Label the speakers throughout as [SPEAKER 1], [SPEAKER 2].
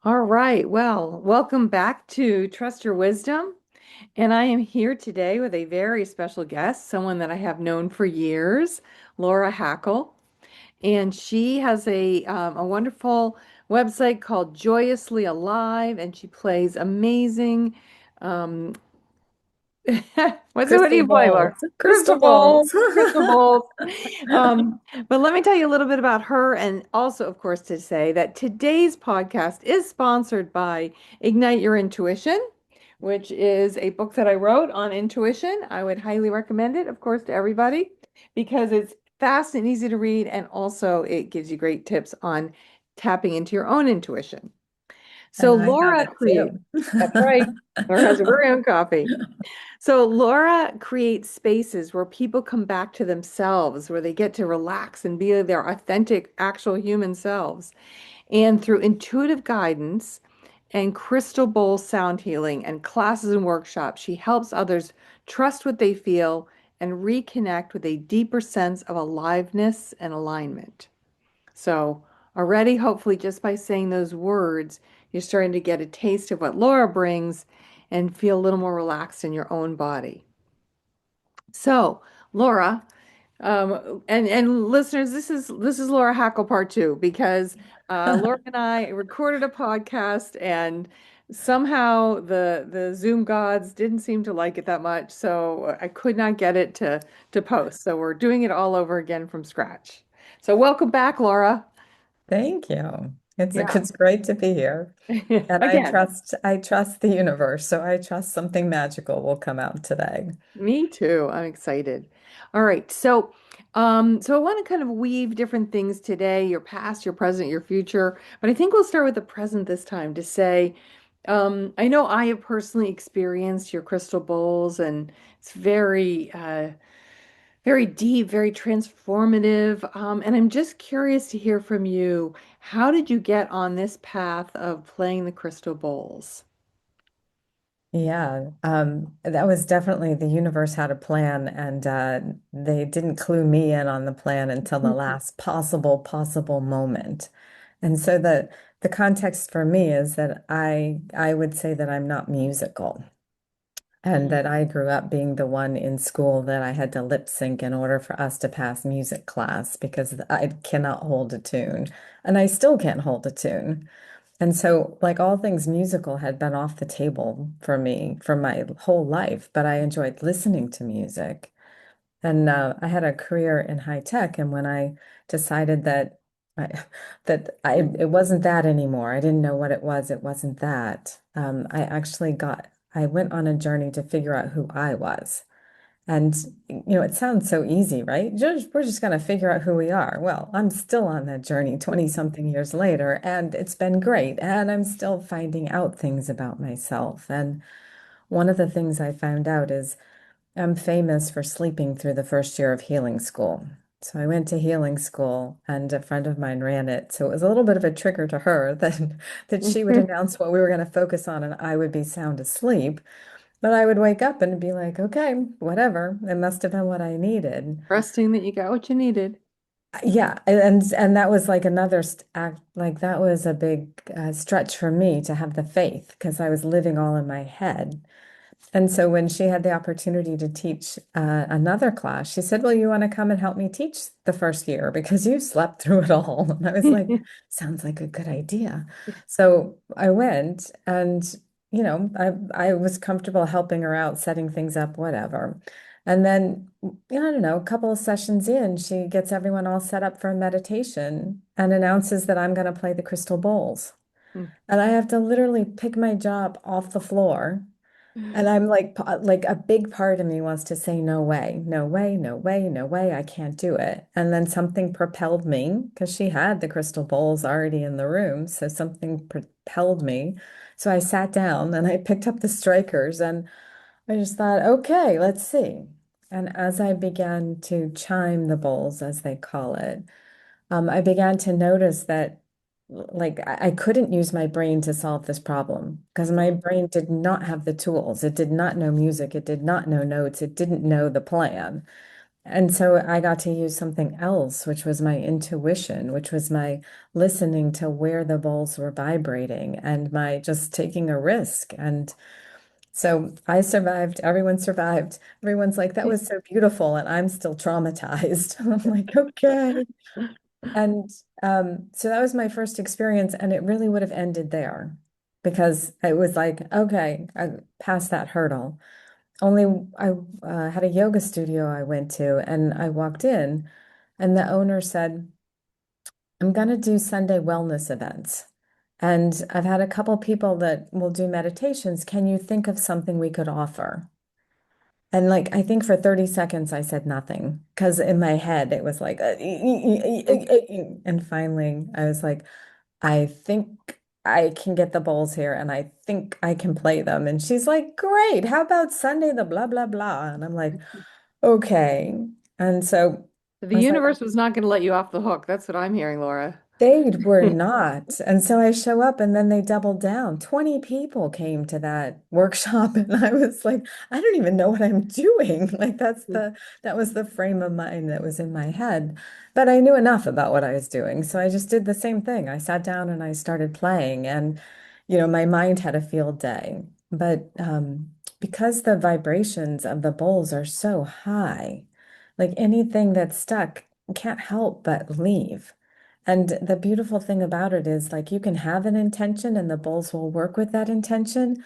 [SPEAKER 1] All right. Well, welcome back to Trust Your Wisdom. And I am here today with a very special guest, someone that I have known for years, Laura Hackel. And she has a wonderful website called Joyously Alive, and she plays amazing um, what do
[SPEAKER 2] Crystal
[SPEAKER 1] you play, Laura?
[SPEAKER 2] balls,
[SPEAKER 1] Crystal
[SPEAKER 2] crystal
[SPEAKER 1] balls,
[SPEAKER 2] balls.
[SPEAKER 1] crystal balls. But let me tell you a little bit about her, and also, of course, to say that today's podcast is sponsored by Ignite Your Intuition, which is a book that I wrote on intuition. I would highly recommend it, of course, to everybody because it's fast and easy to read, and also it gives you great tips on tapping into your own intuition. So
[SPEAKER 2] And I have
[SPEAKER 1] Laura
[SPEAKER 2] it
[SPEAKER 1] creates, that's right.
[SPEAKER 2] too.
[SPEAKER 1] Laura has her very own coffee. So Laura creates spaces where people come back to themselves, where they get to relax and be their authentic, actual human selves. And through intuitive guidance and crystal bowl sound healing and classes and workshops, she helps others trust what they feel and reconnect with a deeper sense of aliveness and alignment. So already, hopefully, just by saying those words, you're starting to get a taste of what Laura brings and feel a little more relaxed in your own body. So, Laura, and listeners, this is Laura Hackle part two because Laura and I recorded a podcast and somehow the Zoom gods didn't seem to like it that much, so I could not get it to post. So we're doing it all over again from scratch. So welcome back, Laura.
[SPEAKER 2] Thank you.
[SPEAKER 1] Yeah.
[SPEAKER 2] It's great to be here. And
[SPEAKER 1] Again,
[SPEAKER 2] I trust the universe, so I trust something magical will come out today.
[SPEAKER 1] me too. I'm excited. All right. So I want to kind of weave different things today, your past, your present, your future. But I think we'll start with the present this time to say, I know I have personally experienced your crystal bowls, and it's very deep, very transformative. And I'm just curious to hear from you. How did you get on this path of playing the crystal bowls?
[SPEAKER 2] Yeah, that was definitely the universe had a plan, and they didn't clue me in on the plan until the last possible moment. And so the context for me is that I would say that I'm not musical. And that I grew up being the one in school that I had to lip sync in order for us to pass music class because I cannot hold a tune. And I still can't hold a tune. And so, like all things musical had been off the table for me for my whole life, but I enjoyed listening to music. And I had a career in high tech, and when I decided I, it wasn't that anymore, I didn't know what it was. It wasn't that. I went on a journey to figure out who I was. And it sounds so easy, right? We're just going to figure out who we are. Well, I'm still on that journey 20 something years later, and it's been great. And I'm still finding out things about myself. And one of the things I found out is I'm famous for sleeping through the first year of healing school. So I went to healing school and a friend of mine ran it. So it was a little bit of a trigger to her that she would announce what we were going to focus on and I would be sound asleep. But I would wake up and be like, okay, whatever. It must have been what I needed.
[SPEAKER 1] Trusting that you got what you needed.
[SPEAKER 2] Yeah, and that was like another st act, like that was a big stretch for me to have the faith because I was living all in my head. And so when she had the opportunity to teach another class, she said, well, you want to come and help me teach the first year because you slept through it all. And I was like, sounds like a good idea. So I went and, I was comfortable helping her out, setting things up, whatever. And then, I don't know, a couple of sessions in, she gets everyone all set up for a meditation and announces that I'm going to play the crystal bowls. And I have to literally pick my jaw up off the floor and I'm like a big part of me wants to say, no way, no way, no way, no way, I can't do it. And then something propelled me because she had the crystal bowls already in the room. So something propelled me. So I sat down and I picked up the strikers and I just thought, okay, let's see. And as I began to chime the bowls, as they call it, I began to notice that like I couldn't use my brain to solve this problem because my brain did not have the tools. It did not know music. It did not know notes. It didn't know the plan. And so I got to use something else, which was my intuition, which was my listening to where the bowls were vibrating and my just taking a risk. And so I survived. Everyone survived. Everyone's like, that was so beautiful. And I'm still traumatized. I'm like, okay. And so that was my first experience. And it really would have ended there because it was like, okay, I passed that hurdle. Only I had a yoga studio I went to, and I walked in, and the owner said, I'm going to do Sunday wellness events. And I've had a couple people that will do meditations. Can you think of something we could offer? And like, I think for 30 seconds, I said nothing because in my head, it was like, and finally, I was like, I think I can get the bowls here and I think I can play them. And she's like, great. How about Sunday, the blah, blah, blah? And I'm like, okay. And so
[SPEAKER 1] The
[SPEAKER 2] I was like,
[SPEAKER 1] universe was not going to let you off the hook. That's what I'm hearing, Laura.
[SPEAKER 2] they were not. And so I show up and then they doubled down. 20 people came to that workshop and I was like, I don't even know what I'm doing. Like that was the frame of mind that was in my head. But I knew enough about what I was doing. So I just did the same thing. I sat down and I started playing and my mind had a field day. But because the vibrations of the bowls are so high, like anything that's stuck can't help but leave. And the beautiful thing about it is like you can have an intention and the bowls will work with that intention,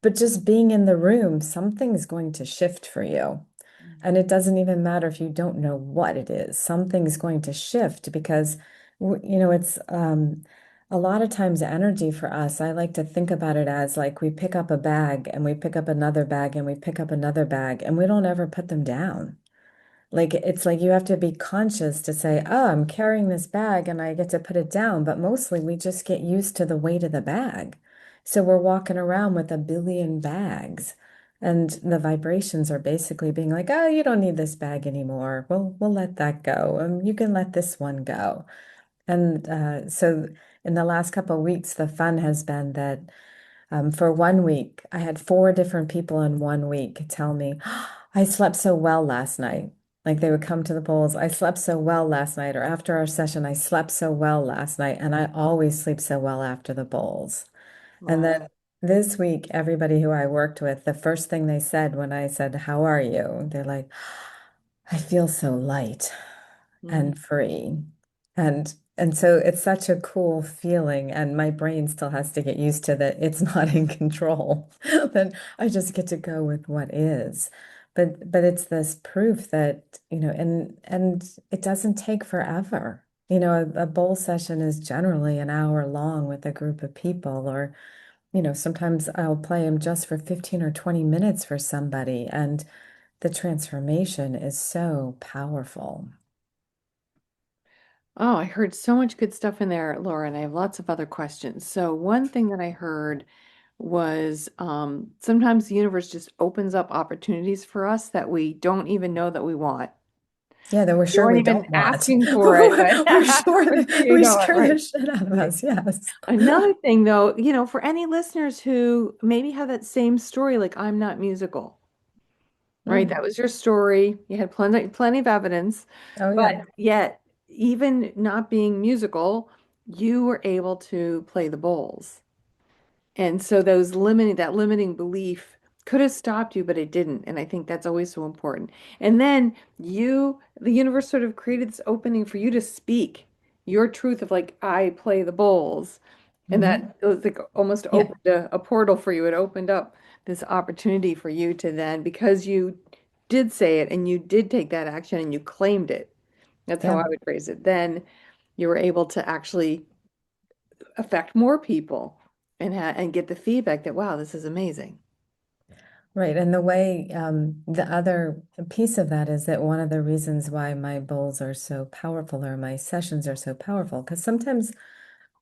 [SPEAKER 2] but just being in the room, something's going to shift for you. And it doesn't even matter if you don't know what it is. Something's going to shift because it's a lot of times energy for us. I like to think about it as like we pick up a bag and we pick up another bag and we pick up another bag and we don't ever put them down. Like it's like you have to be conscious to say, oh, I'm carrying this bag and I get to put it down. But mostly we just get used to the weight of the bag. So we're walking around with a billion bags. And the vibrations are basically being like, oh, you don't need this bag anymore. We'll let that go. You can let this one go. And so in the last couple of weeks, the fun has been that for 1 week, I had four different people in 1 week tell me, I slept so well last night. Like they would come to the polls, I slept so well last night, or after our session, I slept so well last night. And I always sleep so well after the bowls. And then
[SPEAKER 1] Wow.
[SPEAKER 2] this week, everybody who I worked with, the first thing they said when I said, how are you? They're like, I feel so light
[SPEAKER 1] Mm.
[SPEAKER 2] and free. And so it's such a cool feeling and my brain still has to get used to that it's not in control. Then I just get to go with what is. But it's this proof that, and it doesn't take forever. A bowl session is generally an hour long with a group of people, or, sometimes I'll play them just for 15 or 20 minutes for somebody, and the transformation is so powerful.
[SPEAKER 1] Oh, I heard so much good stuff in there, Laura, and I have lots of other questions. So one thing that I heard was sometimes the universe just opens up opportunities for us that we don't even know that we want.
[SPEAKER 2] Yeah, that we're
[SPEAKER 1] You
[SPEAKER 2] sure
[SPEAKER 1] weren't
[SPEAKER 2] we
[SPEAKER 1] even
[SPEAKER 2] don't want.
[SPEAKER 1] asking for it,
[SPEAKER 2] We're
[SPEAKER 1] but
[SPEAKER 2] sure
[SPEAKER 1] but
[SPEAKER 2] that
[SPEAKER 1] you
[SPEAKER 2] we
[SPEAKER 1] know it,
[SPEAKER 2] scare the
[SPEAKER 1] right?
[SPEAKER 2] shit out of us. Yes.
[SPEAKER 1] Another thing though, for any listeners who maybe have that same story, like I'm not musical, right?
[SPEAKER 2] Mm.
[SPEAKER 1] That was your story. You had plenty of evidence,
[SPEAKER 2] Oh,
[SPEAKER 1] but
[SPEAKER 2] yeah.
[SPEAKER 1] yet even not being musical, you were able to play the bowls. And so that limiting belief could have stopped you, but it didn't. And I think that's always so important. And then the universe sort of created this opening for you to speak your truth of like, I play the bowls. And
[SPEAKER 2] Hmm.
[SPEAKER 1] that it was like almost
[SPEAKER 2] Yeah.
[SPEAKER 1] opened a portal for you. It opened up this opportunity for you to then, because you did say it and you did take that action and you claimed it. That's how
[SPEAKER 2] Yeah.
[SPEAKER 1] I would phrase it. Then you were able to actually affect more people and get the feedback that, wow, this is amazing.
[SPEAKER 2] Right. And the way, the other piece of that is that one of the reasons why my bowls are so powerful or my sessions are so powerful, because sometimes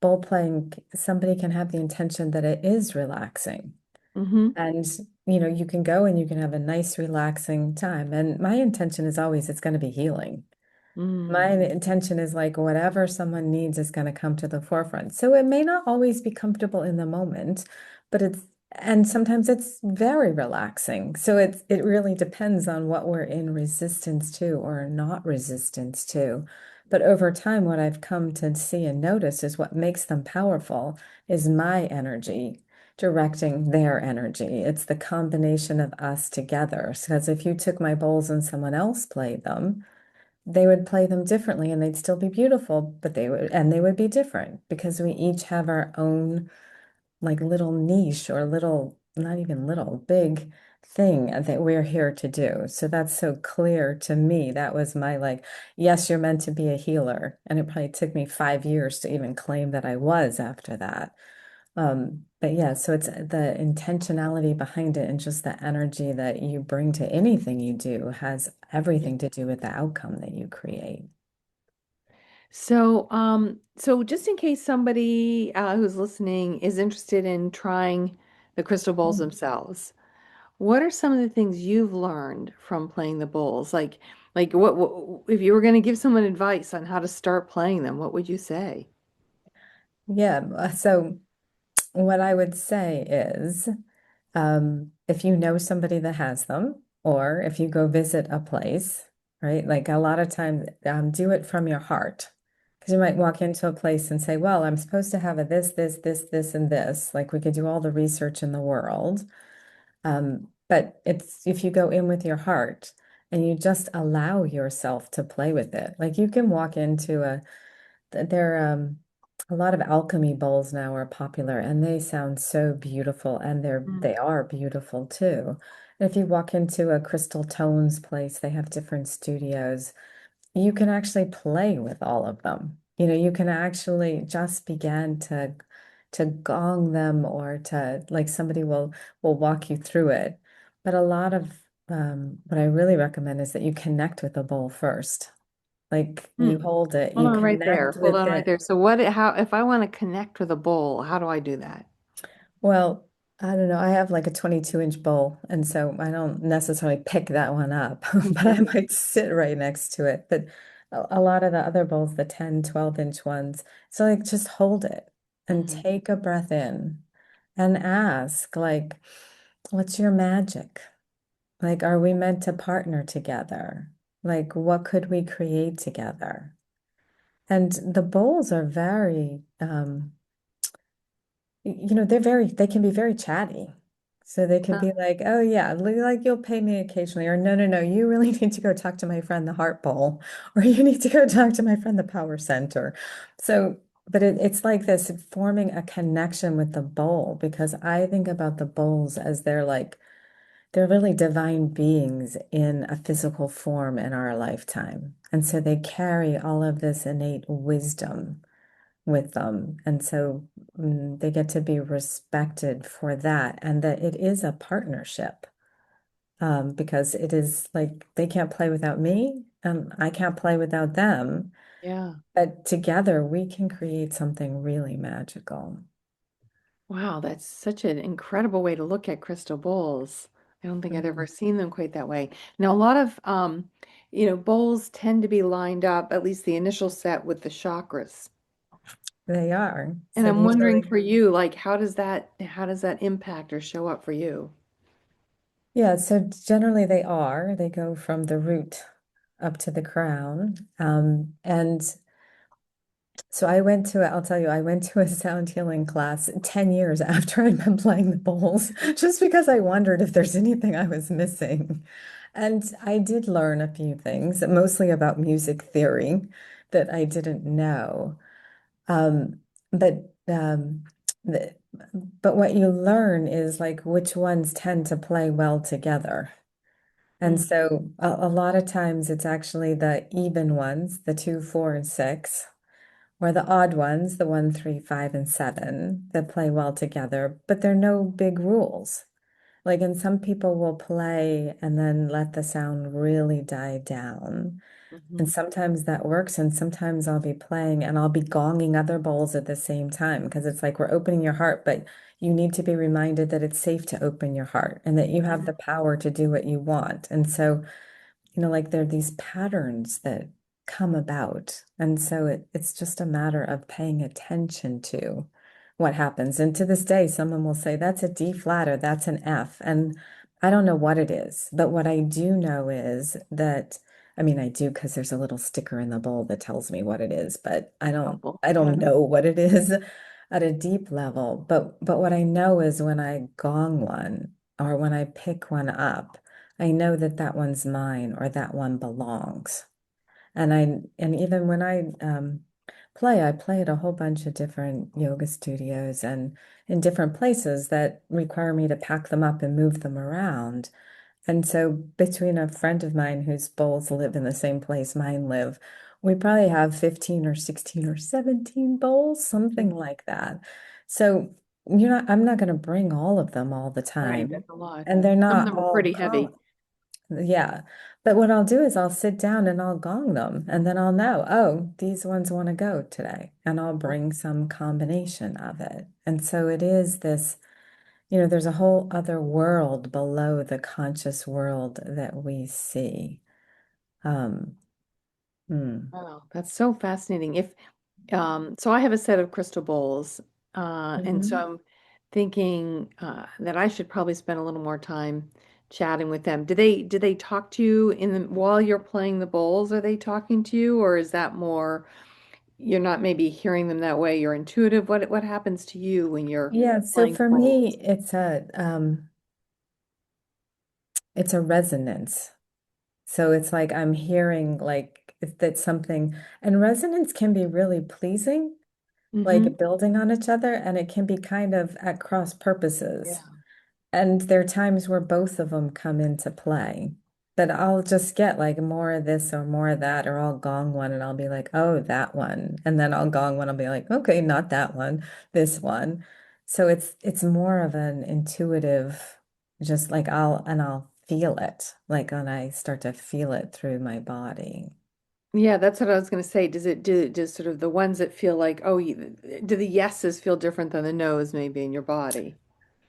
[SPEAKER 2] bowl playing, somebody can have the intention that it is relaxing.
[SPEAKER 1] Hmm.
[SPEAKER 2] And, you can go and you can have a nice, relaxing time. And my intention is always it's going to be healing. My
[SPEAKER 1] Mm.
[SPEAKER 2] intention is like whatever someone needs is going to come to the forefront. So it may not always be comfortable in the moment, but And sometimes it's very relaxing. So it really depends on what we're in resistance to or not resistance to. But over time, what I've come to see and notice is what makes them powerful is my energy directing their energy. It's the combination of us together. Because if you took my bowls and someone else played them, they would play them differently and they'd still be beautiful, but they would be different because we each have our own like little niche or little, not even little, big thing that we're here to do. So that's so clear to me. That was my like, yes, you're meant to be a healer. And it probably took me 5 years to even claim that I was after that. But yeah, so it's the intentionality behind it and just the energy that you bring to anything you do has everything to do with the outcome that you create.
[SPEAKER 1] So just in case somebody who's listening is interested in trying the crystal bowls themselves, what are some of the things you've learned from playing the bowls? Like what if you were going to give someone advice on how to start playing them, what would you say?
[SPEAKER 2] Yeah, so what I would say is if you know somebody that has them, or if you go visit a place, right? Like a lot of times, do it from your heart. Because you might walk into a place and say, well, I'm supposed to have a this, and this. Like we could do all the research in the world. But it's if you go in with your heart and you just allow yourself to play with it. Like you can walk into there a lot of alchemy bowls now are popular and they sound so beautiful and
[SPEAKER 1] Mm.
[SPEAKER 2] they are beautiful too. And if you walk into a crystal tones place, they have different studios. You can actually play with all of them. You know, you can actually just begin to gong them or to like somebody will walk you through it. But a lot of what I really recommend is that you connect with the bowl first. Like
[SPEAKER 1] Hmm.
[SPEAKER 2] you hold it,
[SPEAKER 1] Hold
[SPEAKER 2] you
[SPEAKER 1] on right there.
[SPEAKER 2] connect
[SPEAKER 1] Hold
[SPEAKER 2] with
[SPEAKER 1] on right
[SPEAKER 2] it.
[SPEAKER 1] there. So how if I want to connect with a bowl, how do I do that?
[SPEAKER 2] Well, I don't know. I have like a 22-inch bowl, and so I don't necessarily pick that one up, but I
[SPEAKER 1] Mhm.
[SPEAKER 2] might sit right next to it. But a lot of the other bowls, the 10, 12-inch ones, so like just hold it and
[SPEAKER 1] Mhm.
[SPEAKER 2] take a breath in and ask, like, what's your magic? Like, are we meant to partner together? Like, what could we create together? And the bowls are very, they can be very chatty. So they can be like, oh yeah, like you'll pay me occasionally, or no, no, no, you really need to go talk to my friend the Heart Bowl, or you need to go talk to my friend the Power Center. So, but it's like this forming a connection with the bowl because I think about the bowls as they're really divine beings in a physical form in our lifetime. And so they carry all of this innate wisdom with them. And so they get to be respected for that and that it is a partnership because it is like they can't play without me and I can't play without them.
[SPEAKER 1] Yeah.
[SPEAKER 2] But together we can create something really magical.
[SPEAKER 1] Wow, that's such an incredible way to look at crystal bowls. I don't think I'd ever
[SPEAKER 2] Mm.
[SPEAKER 1] seen them quite that way. Now, a lot of bowls tend to be lined up, at least the initial set, with the chakras.
[SPEAKER 2] They are.
[SPEAKER 1] And
[SPEAKER 2] So
[SPEAKER 1] I'm wondering
[SPEAKER 2] usually,
[SPEAKER 1] for you, like, how does that impact or show up for you?
[SPEAKER 2] yeah, so generally they are. They go from the root up to the crown. And so I'll tell you, I went to a sound healing class 10 years after I'd been playing the bowls, just because I wondered if there's anything I was missing. And I did learn a few things, mostly about music theory that I didn't know. Um, but the, but what you learn is like which ones tend to play well together. And
[SPEAKER 1] Mm,
[SPEAKER 2] so a lot of times it's actually the even ones, the 2, 4, and 6 or the odd ones, the 1, 3, 5, and 7, that play well together, but there are no big rules. Like, and some people will play and then let the sound really die down. And
[SPEAKER 1] mhm,
[SPEAKER 2] sometimes that works, and sometimes I'll be playing and I'll be gonging other bowls at the same time because it's like we're opening your heart, but you need to be reminded that it's safe to open your heart and that you have
[SPEAKER 1] mhm.
[SPEAKER 2] the power to do what you want. And so like there are these patterns that come about. And so it's just a matter of paying attention to what happens. And to this day, someone will say, that's a D flat or that's an F. And I don't know what it is. But what I do know is that, I mean, I do because there's a little sticker in the bowl that tells me what it is, but
[SPEAKER 1] Helpful.
[SPEAKER 2] I
[SPEAKER 1] Yeah.
[SPEAKER 2] don't know what it is at a deep level. But what I know is when I gong one or when I pick one up, I know that that one's mine or that one belongs. And even when I play at a whole bunch of different yoga studios and in different places that require me to pack them up and move them around. And so between a friend of mine whose bowls live in the same place mine live, we probably have 15 or 16 or 17 bowls, something
[SPEAKER 1] Mhm.
[SPEAKER 2] like that. So I'm not going to bring all of them all the
[SPEAKER 1] Right.
[SPEAKER 2] time.
[SPEAKER 1] That's a lot.
[SPEAKER 2] And they're
[SPEAKER 1] Some of
[SPEAKER 2] not
[SPEAKER 1] them are
[SPEAKER 2] all
[SPEAKER 1] pretty heavy.
[SPEAKER 2] yeah. But what I'll do is I'll sit down and I'll gong them and then I'll know, oh, these ones want to go today. And I'll bring some combination of it. And so it is this, there's a whole other world below the conscious world that we see. Um, hmm.
[SPEAKER 1] Wow, that's so fascinating. If so I have a set of crystal bowls, and so
[SPEAKER 2] Mhm.
[SPEAKER 1] I'm thinking that I should probably spend a little more time chatting with them. Do they talk to you while you're playing the bowls? Are they talking to you, or is that more you're not maybe hearing them that way? You're intuitive. What happens to you when you're
[SPEAKER 2] Yeah, so
[SPEAKER 1] playing the
[SPEAKER 2] for
[SPEAKER 1] bowls?
[SPEAKER 2] me, it's a resonance. So it's like I'm hearing like that something, and resonance can be really pleasing,
[SPEAKER 1] Mm-hmm.
[SPEAKER 2] like building on each other, and it can be kind of at cross purposes.
[SPEAKER 1] Yeah.
[SPEAKER 2] And there are times where both of them come into play. That I'll just get like more of this or more of that, or I'll gong one and I'll be like, oh, that one. And then I'll gong one, I'll be like, okay, not that one, this one. So it's more of an intuitive, just like I'll feel it, like when I start to feel it through my body.
[SPEAKER 1] Yeah, that's what I was going to say. Does sort of the ones that feel like, oh, do the yeses feel different than the nos maybe in your body?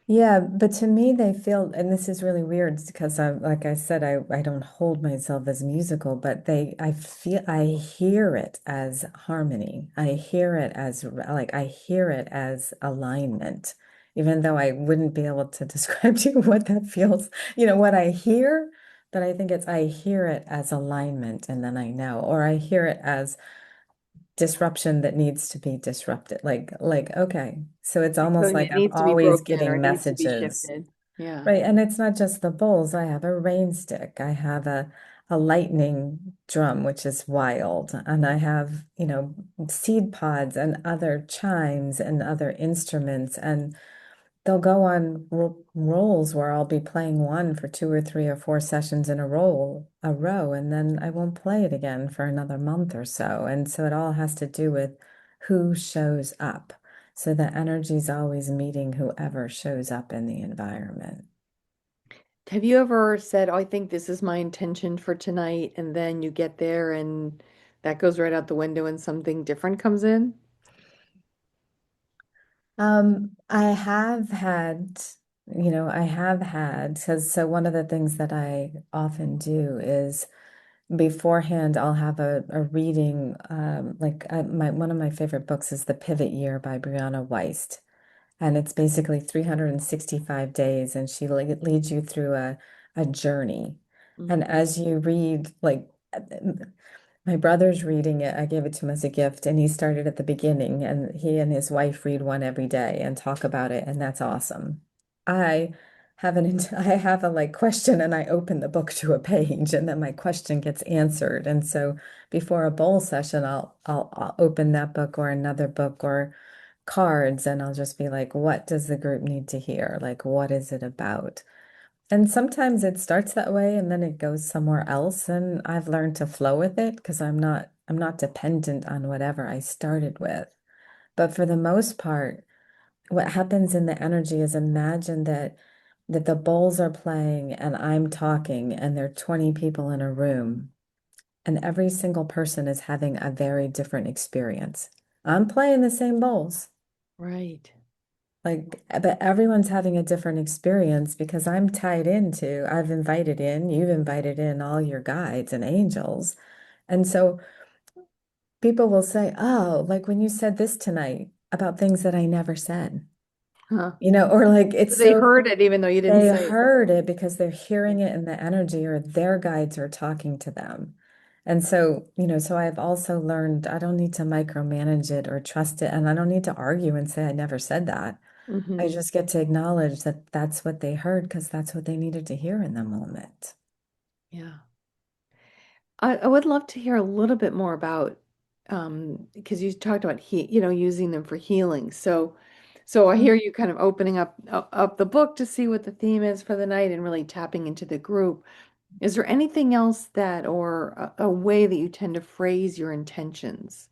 [SPEAKER 2] Yeah, but to me, they feel, and this is really weird because like I said, I don't hold myself as musical, but I hear it as harmony. I hear it as, like, I hear it as alignment, even though I wouldn't be able to describe to you what that feels, what I hear, but I hear it as alignment and then I know, or I hear it as disruption that needs to be disrupted. Okay. So it's
[SPEAKER 1] Like
[SPEAKER 2] almost
[SPEAKER 1] something
[SPEAKER 2] like
[SPEAKER 1] that
[SPEAKER 2] I'm
[SPEAKER 1] needs to be
[SPEAKER 2] always
[SPEAKER 1] broken or
[SPEAKER 2] getting
[SPEAKER 1] needs to be
[SPEAKER 2] messages.
[SPEAKER 1] shifted. Yeah.
[SPEAKER 2] Right. And it's not just the bowls. I have a rain stick. I have a lightning drum, which is wild. And I have, seed pods and other chimes and other instruments. And they'll go on rolls where I'll be playing one for 2 or 3 or 4 sessions in a row, and then I won't play it again for another month or so. And so it all has to do with who shows up. So the energy's always meeting whoever shows up in the environment.
[SPEAKER 1] Have you ever said, oh, I think this is my intention for tonight, and then you get there and that goes right out the window and something different comes in?
[SPEAKER 2] I have had, because so one of the things that I often do is beforehand, I'll have a reading. One of my favorite books is The Pivot Year by Brianna Wiest. And it's basically 365 days, and she leads you through a journey. And
[SPEAKER 1] Mhm.
[SPEAKER 2] as you read, like my brother's reading it, I gave it to him as a gift, and he started at the beginning, and he and his wife read one every day and talk about it, and that's awesome. I I have a like question, and I open the book to a page, and then my question gets answered. And so before a bowl session, I'll open that book or another book or cards, and I'll just be like, what does the group need to hear? Like, what is it about? And sometimes it starts that way and then it goes somewhere else. And I've learned to flow with it because I'm not dependent on whatever I started with. But for the most part, what happens in the energy is imagine that the bowls are playing and I'm talking and there are 20 people in a room and every single person is having a very different experience. I'm playing the same bowls.
[SPEAKER 1] Right.
[SPEAKER 2] But everyone's having a different experience because I've invited in, you've invited in all your guides and angels. And so people will say, oh, like when you said this tonight. about things that I never said.
[SPEAKER 1] Huh.
[SPEAKER 2] Or like it's
[SPEAKER 1] They
[SPEAKER 2] so
[SPEAKER 1] heard it even though you didn't
[SPEAKER 2] they
[SPEAKER 1] say it.
[SPEAKER 2] heard it because they're hearing it in the energy or their guides are talking to them. And so, so I've also learned I don't need to micromanage it or trust it. And I don't need to argue and say I never said that. I
[SPEAKER 1] Hmm.
[SPEAKER 2] just get to acknowledge that that's what they heard because that's what they needed to hear in the moment.
[SPEAKER 1] Yeah. I would love to hear a little bit more about because you talked about using them for healing. So I hear you kind of opening up the book to see what the theme is for the night and really tapping into the group. Is there anything else that or a way that you tend to phrase your intentions?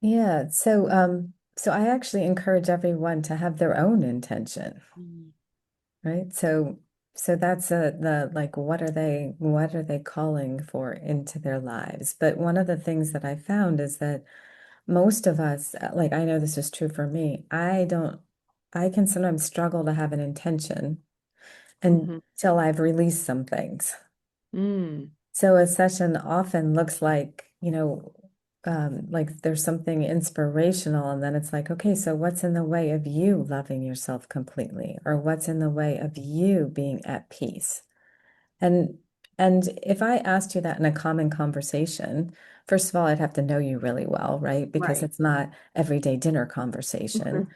[SPEAKER 2] Yeah, so I actually encourage everyone to have their own intention,
[SPEAKER 1] Mm.
[SPEAKER 2] right? So that's the like what are they calling for into their lives? But one of the things that I found is that most of us, like I know this is true for me, I can sometimes struggle to have an intention
[SPEAKER 1] Hmm.
[SPEAKER 2] until I've released some things.
[SPEAKER 1] Mm.
[SPEAKER 2] So a session often looks like, like there's something inspirational, and then it's like, okay, so what's in the way of you loving yourself completely? Or what's in the way of you being at peace? And and if I asked you that in a common conversation, first of all, I'd have to know you really well, right? Because
[SPEAKER 1] Right.
[SPEAKER 2] it's not everyday dinner conversation.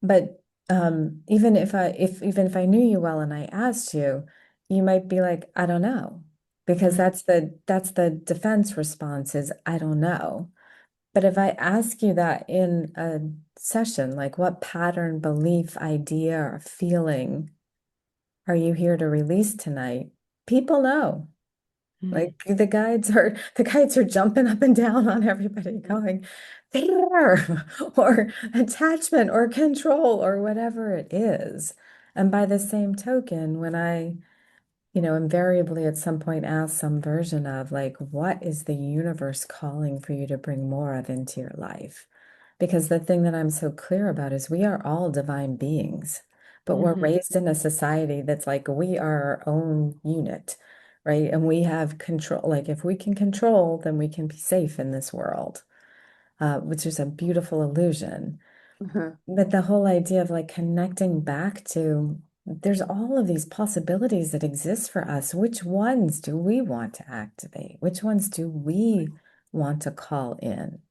[SPEAKER 2] But even if I knew you well and I asked you, you might be like, I don't know. Because
[SPEAKER 1] Mhm.
[SPEAKER 2] that's the defense response is I don't know. But if I ask you that in a session, like what pattern, belief, idea, or feeling are you here to release tonight? People know.
[SPEAKER 1] Mm.
[SPEAKER 2] Like the guides are jumping up and down on everybody going, fear or attachment or control or whatever it is. And by the same token, when I invariably at some point ask some version of like, what is the universe calling for you to bring more of into your life? Because the thing that I'm so clear about is we are all divine beings, but we're
[SPEAKER 1] Mhm.
[SPEAKER 2] raised in a society that's like we are our own unit, right? And we have control. Like if we can control, then we can be safe in this world, which is a beautiful illusion.
[SPEAKER 1] Uh-huh.
[SPEAKER 2] But the whole idea of like connecting back to there's all of these possibilities that exist for us. Which ones do we want to activate? Which ones do we want to call in?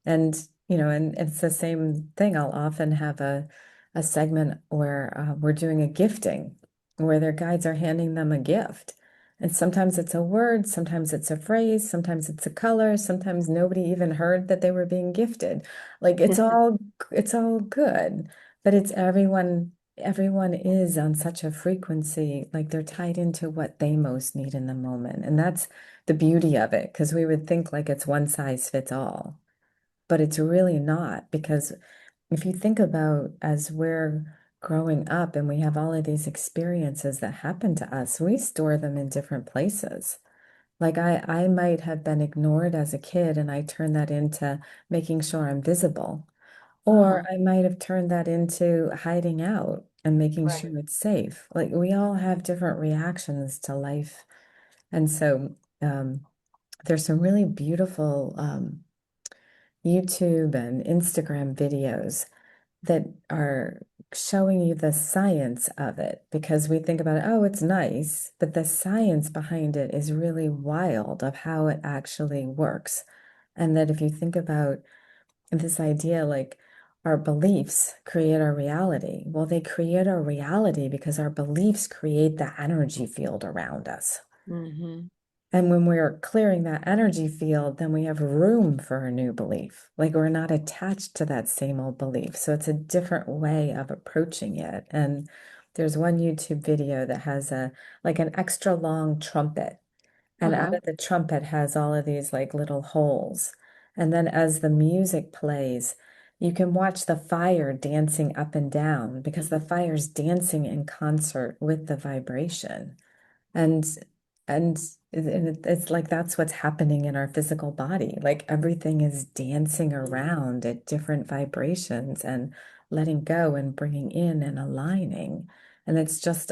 [SPEAKER 2] And, and it's the same thing. I'll often have a segment where we're doing a gifting, where their guides are handing them a gift. And sometimes it's a word, sometimes it's a phrase, sometimes it's a color, sometimes nobody even heard that they were being gifted. Like it's all good, but it's everyone is on such a frequency, like they're tied into what they most need in the moment. And that's the beauty of it, because we would think like it's one size fits all. But it's really not because if you think about as we're growing up and we have all of these experiences that happen to us, we store them in different places. Like I might have been ignored as a kid and I turn that into making sure I'm visible. Or
[SPEAKER 1] Uh-huh.
[SPEAKER 2] I might have turned that into hiding out and making
[SPEAKER 1] Right.
[SPEAKER 2] sure it's safe. Like we all have different reactions to life. And so there's some really beautiful YouTube and Instagram videos that are showing you the science of it because we think about it, oh, it's nice, but the science behind it is really wild of how it actually works. And that if you think about this idea, like our beliefs create our reality, well, they create our reality because our beliefs create the energy field around us.
[SPEAKER 1] Hmm.
[SPEAKER 2] And when we're clearing that energy field, then we have room for a new belief. Like we're not attached to that same old belief. So it's a different way of approaching it. And there's one YouTube video that has like an extra long trumpet. And out
[SPEAKER 1] Uh-huh.
[SPEAKER 2] of the trumpet has all of these like little holes. And then as the music plays, you can watch the fire dancing up and down because the fire's dancing in concert with the vibration. And it's like that's what's happening in our physical body. Like everything is dancing around at different vibrations and letting go and bringing in and aligning. And it's just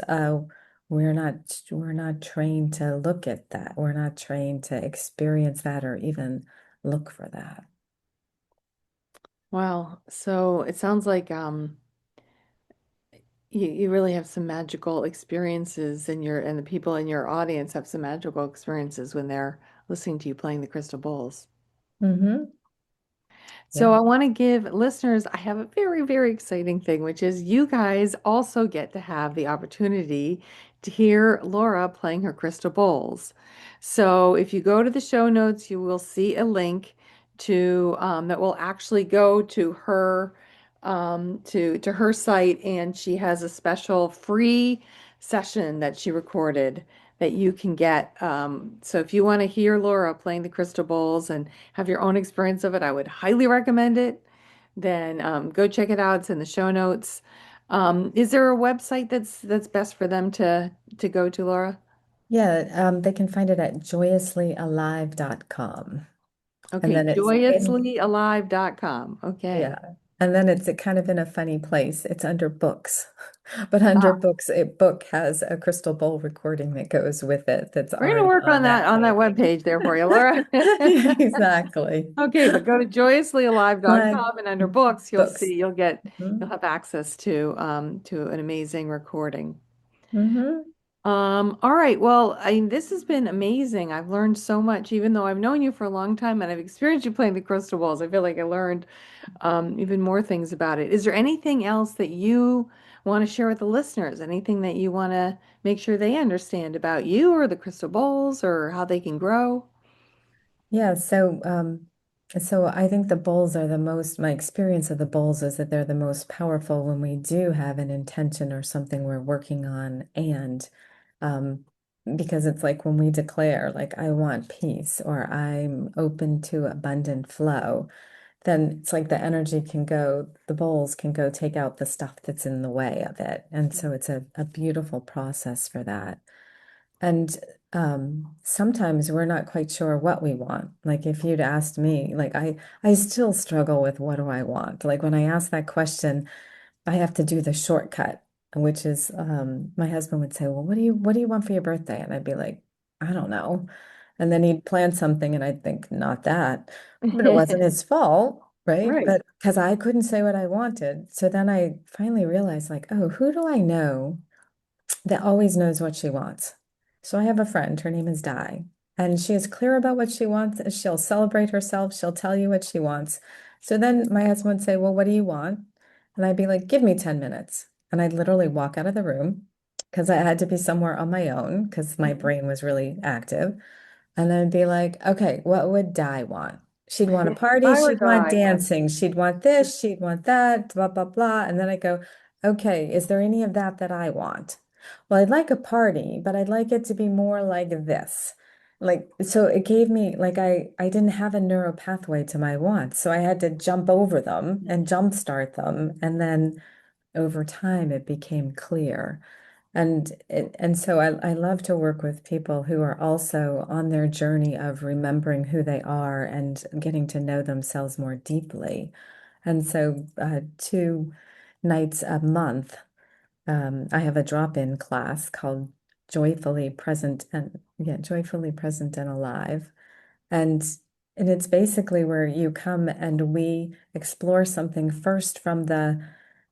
[SPEAKER 2] we're not trained to look at that. We're not trained to experience that or even look for that.
[SPEAKER 1] Wow. So it sounds like you really have some magical experiences and the people in your audience have some magical experiences when they're listening to you playing the crystal bowls.
[SPEAKER 2] Hmm.
[SPEAKER 1] So
[SPEAKER 2] Yeah.
[SPEAKER 1] I want to give listeners, I have a very, very exciting thing, which is you guys also get to have the opportunity to hear Laura playing her crystal bowls. So if you go to the show notes, you will see a link to that will actually go to her to her site, and she has a special free session that she recorded that you can get. So if you want to hear Laura playing the crystal bowls and have your own experience of it, I would highly recommend it. Then go check it out. It's in the show notes. Is there a website that's best for them to go to, Laura?
[SPEAKER 2] Yeah, they can find it at joyouslyalive.com. And
[SPEAKER 1] Okay,
[SPEAKER 2] then it's in,
[SPEAKER 1] joyouslyalive.com. Okay.
[SPEAKER 2] yeah. And then it's kind of in a funny place. It's under books. But under
[SPEAKER 1] Ah,
[SPEAKER 2] books, a book has a crystal bowl recording that goes with it that's
[SPEAKER 1] we're gonna
[SPEAKER 2] already
[SPEAKER 1] work
[SPEAKER 2] on that
[SPEAKER 1] on that
[SPEAKER 2] page.
[SPEAKER 1] web page there for you, Laura.
[SPEAKER 2] Exactly.
[SPEAKER 1] Okay, but go to
[SPEAKER 2] Like
[SPEAKER 1] joyouslyalive.com and under books, you'll
[SPEAKER 2] books.
[SPEAKER 1] see
[SPEAKER 2] Hmm.
[SPEAKER 1] you'll have access to an amazing recording.
[SPEAKER 2] Hmm.
[SPEAKER 1] All right. Well, I mean, this has been amazing. I've learned so much, even though I've known you for a long time and I've experienced you playing the crystal balls. I feel like I learned even more things about it. Is there anything else that you want to share with the listeners? Anything that you want to make sure they understand about you or the crystal balls or how they can grow?
[SPEAKER 2] Yeah, so I think the bowls are the most, my experience of the bowls is that they're the most powerful when we do have an intention or something we're working on. And um, because it's like when we declare, like, I want peace or I'm open to abundant flow, then it's like the energy can go, the bowls can go take out the stuff that's in the way of it. And so it's a beautiful process for that. And sometimes we're not quite sure what we want. Like if you'd asked me, like I still struggle with what do I want? Like when I ask that question, I have to do the shortcut, which is my husband would say, "Well, what do you want for your birthday?" And I'd be like, "I don't know." And then he'd plan something and I'd think, "Not that." But it wasn't his fault, right?
[SPEAKER 1] Right.
[SPEAKER 2] But because I couldn't say what I wanted. So then I finally realized like, "Oh, who do I know that always knows what she wants?" So I have a friend, her name is Di, and she is clear about what she wants. She'll celebrate herself, she'll tell you what she wants. So then my husband would say, "Well, what do you want?" And I'd be like, "Give me 10 minutes." And I'd literally walk out of the room because I had to be somewhere on my own because my brain was really active. And then be like, okay, what would Di want? She'd want a
[SPEAKER 1] If
[SPEAKER 2] party,
[SPEAKER 1] I were
[SPEAKER 2] she'd want
[SPEAKER 1] Di, yeah.
[SPEAKER 2] dancing, she'd want this, she'd want that, blah, blah, blah. And then I go, okay, is there any of that that I want? Well, I'd like a party, but I'd like it to be more like this. Like, so it gave me, like, I didn't have a neural pathway to my wants. So I had to jump over them and jumpstart them. And then over time, it became clear. And so I love to work with people who are also on their journey of remembering who they are and getting to know themselves more deeply. And so 2 nights a month, I have a drop-in class called Joyfully Present and Alive. And and it's basically where you come and we explore something first from the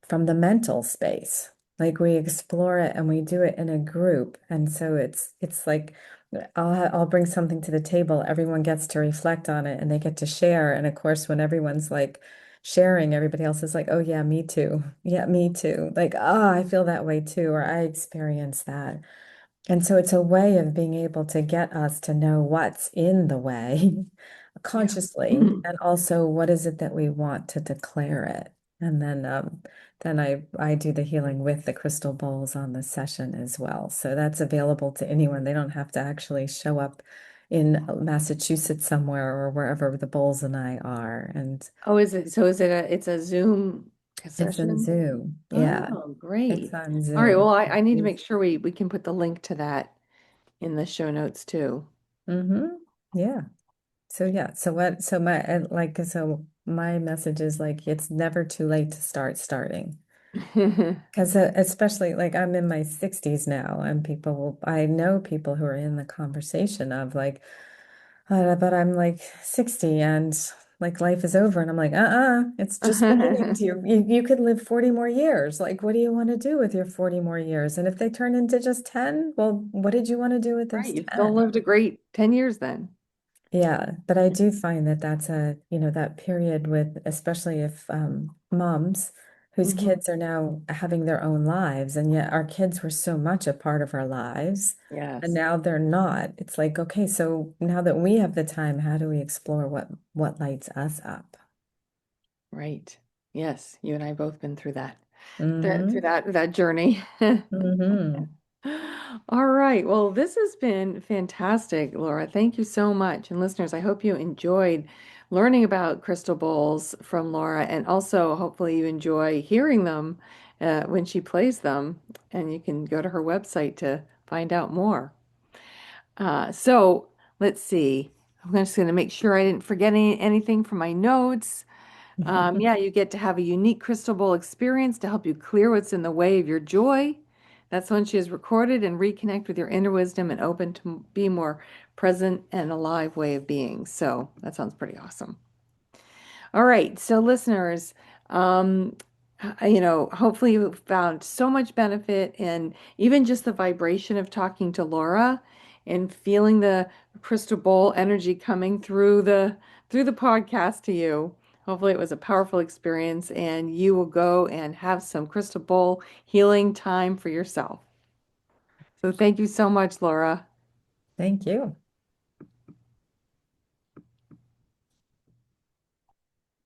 [SPEAKER 2] mental space. Like we explore it and we do it in a group. And so it's like I'll bring something to the table. Everyone gets to reflect on it and they get to share. And of course, when everyone's like sharing, everybody else is like, "Oh yeah, me too. Yeah, me too." Like, "Oh, I feel that way too," or "I experience that." And so it's a way of being able to get us to know what's in the way
[SPEAKER 1] Yeah.
[SPEAKER 2] consciously, and also what is it that we want to declare it. And then I do the healing with the crystal bowls on the session as well. So that's available to anyone. They don't have to actually show up in Massachusetts somewhere or wherever the bowls and I are. And
[SPEAKER 1] Oh, is it so is it it's a Zoom
[SPEAKER 2] it's in
[SPEAKER 1] session?
[SPEAKER 2] Zoom. Yeah,
[SPEAKER 1] Oh,
[SPEAKER 2] it's
[SPEAKER 1] great.
[SPEAKER 2] on
[SPEAKER 1] All right, well,
[SPEAKER 2] Zoom.
[SPEAKER 1] I need to make sure we can put the link to that in the show notes too.
[SPEAKER 2] Mm-hmm. Yeah. So yeah, so my like so my message is like it's never too late to start starting. Because especially like I'm in my 60s now and I know people who are in the conversation of like but I'm like 60 and like life is over. And I'm like, it's just beginning to you could live 40 more years. Like, what do you want to do with your 40 more years? And if they turn into just 10, well, what did you want to do with
[SPEAKER 1] Right,
[SPEAKER 2] those
[SPEAKER 1] you still
[SPEAKER 2] 10?
[SPEAKER 1] lived a great 10 years then.
[SPEAKER 2] Yeah, but I do find that that's that period with, especially if moms whose
[SPEAKER 1] Hmm.
[SPEAKER 2] kids are now having their own lives, and yet our kids were so much a part of our lives, and
[SPEAKER 1] Yes,
[SPEAKER 2] now they're not. It's like, okay, so now that we have the time, how do we explore what lights us up?
[SPEAKER 1] right. Yes, you and I both been through that. Through
[SPEAKER 2] Mm-hmm.
[SPEAKER 1] that journey.
[SPEAKER 2] Mm-hmm.
[SPEAKER 1] All right. Well, this has been fantastic, Laura. Thank you so much. And listeners, I hope you enjoyed learning about crystal bowls from Laura, and also hopefully you enjoy hearing them when she plays them. And you can go to her website to find out more. So let's see. I'm just going to make sure I didn't forget anything from my notes. Yeah, you get to have a unique crystal bowl experience to help you clear what's in the way of your joy. That's when she is recorded and reconnect with your inner wisdom and open to be more present and alive way of being. So that sounds pretty awesome. All right, so listeners, um, hopefully you found so much benefit in even just the vibration of talking to Laura and feeling the crystal bowl energy coming through the podcast to you. Hopefully it was a powerful experience and you will go and have some crystal bowl healing time for yourself. So thank you so much, Laura.
[SPEAKER 2] Thank you.